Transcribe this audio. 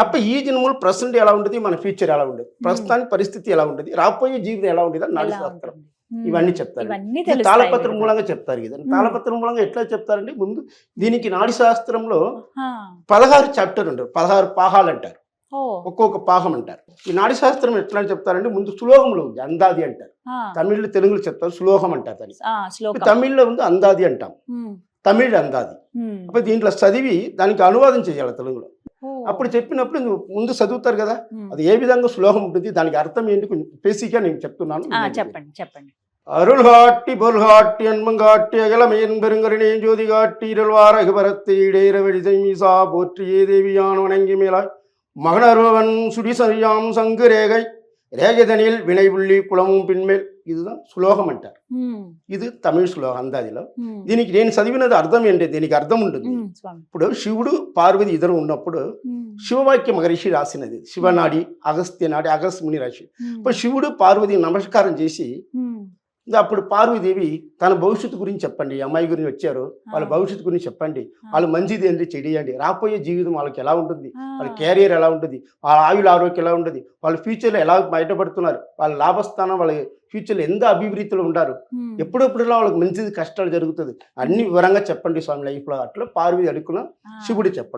అప్పుడు ఈ జన్మలు ప్రజెంట్ ఎలా ఉంటుంది, మన ఫ్యూచర్ ఎలా ఉండేది, ప్రస్తుతానికి పరిస్థితి ఎలా ఉంటుంది, రాబోయే జీవితం ఎలా ఉండేది అని నాడి శాస్త్రం ఇవన్నీ చెప్తారు. ఇది తాళపత్రం మూలంగా చెప్తారు. ఇది తాళపత్రం మూలంగా ఎట్లా చెప్తారంటే, ముందు దీనికి నాడి శాస్త్రంలో 16 చాప్టర్ ఉంటారు, 16 పాహాలు అంటారు, ఒక్కొక్క పాహం అంటారు. ఈ నాడి శాస్త్రం ఎట్లా చెప్తారంటే, ముందు శ్లోకములు ఉంది, అందాది అంటారు. తమిళ్లో తెలుగులో చెప్తారు, శ్లోకం అంటారు దాన్ని. తమిళ్లో ఉంది అందాది అంటాం, తమిళ్ అందాది. అప్పుడు దీంట్లో చదివి దానికి అనువాదం చేయాలి తెలుగులో. అప్పుడు చెప్పినప్పుడు ముందు చదువుతారు కదా, అది ఏ విధంగా శ్లోకం ఉంటుంది, దానికి అర్థం ఏంటి కొంచెం బేసిక్గా నేను చెప్తున్నాను. చెప్పండి. அருள்காட்டி பொருள்காட்டி அன்பங்காட்டி அகலமையன் பெருங்கருணே ஜோதி காட்டி இருள்வார் அகுபரத்தை இடையிறவெளிதை மீசா போற்றியே தேவியான் வணங்கி மேலாய் மகனருவன் சுடிசரியாம் சங்கு ரேகை ரேகதனில் வினை புள்ளி குளமும் பின்மேல். இதுதான் శ్లోకం అంటారు. ఇది తమిళ శ్లోకం అందాదిలో. దీనికి నేను చదివినది అర్థం ఏంటి, దీనికి అర్థం ఉంటుంది. ఇప్పుడు శివుడు పార్వతి ఇద్దరు ఉన్నప్పుడు శివవాక్య మహర్షి రాసినది, శివనాడి అగస్త్య నాడి అగస్త్య ముని రాసి. ఇప్పుడు శివుడు పార్వతి నమస్కారం చేసి, అప్పుడు పార్వతీదేవి తన భవిష్యత్తు గురించి చెప్పండి, అమ్మాయి గురించి వచ్చారు, వాళ్ళ భవిష్యత్తు గురించి చెప్పండి, వాళ్ళు మంచిది ఏంటి చెడియండి, రాబోయే జీవితం వాళ్ళకి ఎలా ఉంటుంది, వాళ్ళ కెరీర్ ఎలా ఉంటుంది, వాళ్ళ ఆయుల ఆరోగ్యం ఎలా ఉంటుంది, వాళ్ళ ఫ్యూచర్లో ఎలా బయటపడుతున్నారు, వాళ్ళ లాభస్థానం, వాళ్ళ ఫ్యూచర్లో ఎంత అభివృద్ధిలో ఉంటారు, ఎప్పుడెప్పుడులా వాళ్ళకి మంచిది కష్టాలు జరుగుతుంది, అన్ని వివరంగా చెప్పండి స్వామి లైఫ్లో. అట్లా పార్వతి అడుగున శివుడు చెప్పడం.